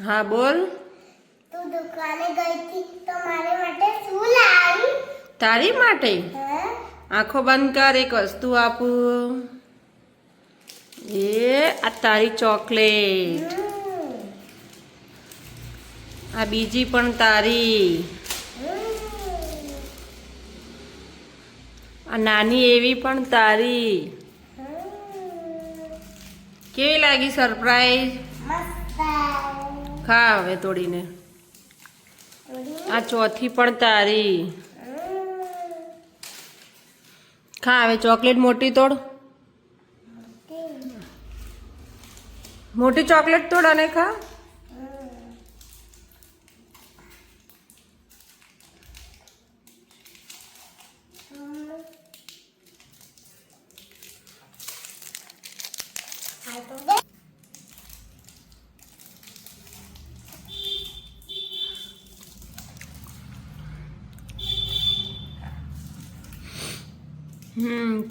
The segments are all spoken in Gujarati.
હા બોલ. તું દુકાને ગઈ હતી તો મારે માટે શું લાવી? તારી માટે હા આંખો બંધ કર, એક વસ્તુ આપું. એ આ તારી ચોકલેટ, આ બીજી પણ તારી, આ નાની એવી પણ તારી. કેવી લાગી સરપ્રાઈઝ? મસ્ત. ખા હવે તોડીને. આ ચોથી પણ તારી. ખા હવે ચોકલેટ મોટી તોડ. મોટી ચોકલેટ તોડ અને ખા.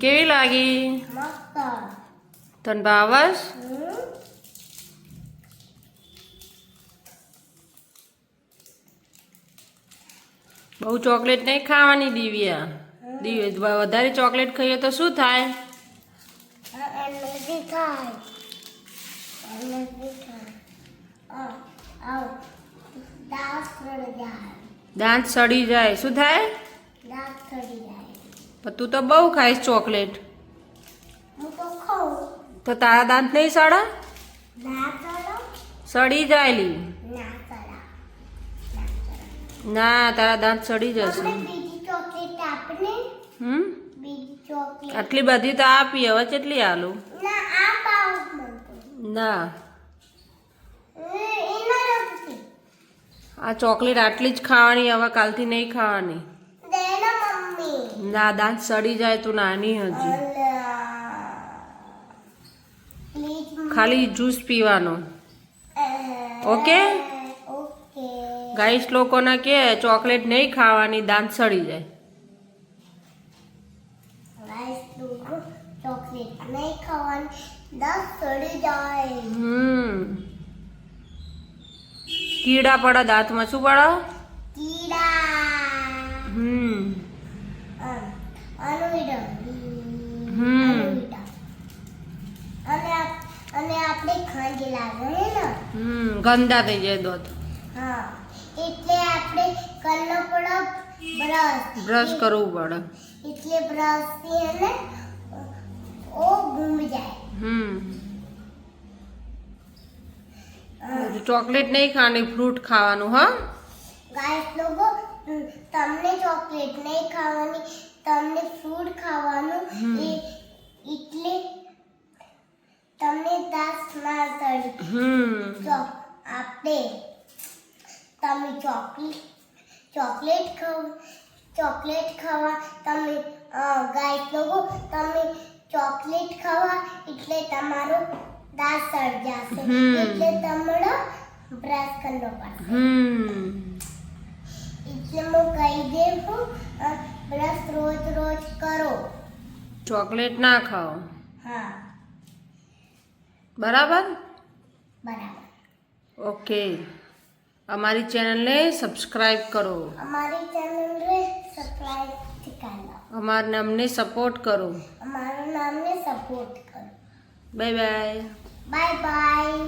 કેવી લાગી? મસ્ત. તને ભાવસ? બહુ ચોકલેટ નહીં ખાવાની દિવ્યા. દિવ્યા વધારે ચોકલેટ ખાઈએ તો શું થાય? એનર્જી થાય. એનર્જી થાય. દાંત સડી જાય. દાંત સડી જાય. શું થાય? દાંત સડી જાય. પણ તું તો બહુ ખાઈશ ચોકલેટ. હું તો ખાઉં. તો તારા દાંત નહીં સડા? ના સડો. સડી જાય લી. ના સડા. ના, તારા દાંત સડી જશે. અમને બીજી ચોકલેટ આપને. બીજી ચોકલેટ. આટલી બધી તો આપી, હવે કેટલી આલું? ના આ પાઉં મને. ના, એના નથી. આ ચોકલેટ આટલી જ ખાવાની, હવે કાલથી નહીં ખાવાની. દે ને મમ્મી. ના, દાંત સડી જાય, તું નાની હજી. પ્લીઝ. ખાલી જ્યુસ પીવાનો. ઓકે? ઓકે. ગાઈસ લોકોને કે ચોકલેટ નહીં ખાવાની, દાંત સડી જાય. ગાઈસ લોકો ચોકલેટ નહીં ખાવાની, દાંત સડી જાય. કીડા પડે દાંતમાં. શું પડે? કીડા. અને આપણે ખાંડ લાગે ને. ગંદા થઈ જાય દોત. હા, એટલે આપણે કરવો પડે બ્રશ કરવું પડે. એટલે બ્રશ થી એને ઓ ઘૂમ જાય. ચોકલેટ નહીં ખાવાની, ફ્રૂટ ખાવાનું. હા ગાઈસ લોકો, તમને ચોકલેટ નહીં ખાવાની, તમને ફ્રૂટ ખાવાનું. એટલે તમને દાંત ના સડી. તો આપણે તમે ચોકલેટ ખાવા તમે ગાઈસ લોકો, તમે ચોકલેટ ખાવા એટલે તમારો દાંત સડી જશે. એટલે તમારો બ્રશ કરવો પડશે. એટલે હું કહી દઉં, બ્રશ રોજ રોજ કરો. ચોકલેટ ના ખાઓ. હા, બરાબર? બરાબર. ઓકે. અમારી ચેનલને સબસ્ક્રાઈબ કરો. અમારી ચેનલને સબસ્ક્રાઇબ કરો. અમારા નામને સપોર્ટ કરો. અમારું નામને સપોર્ટ કરો. Bye bye. Bye bye.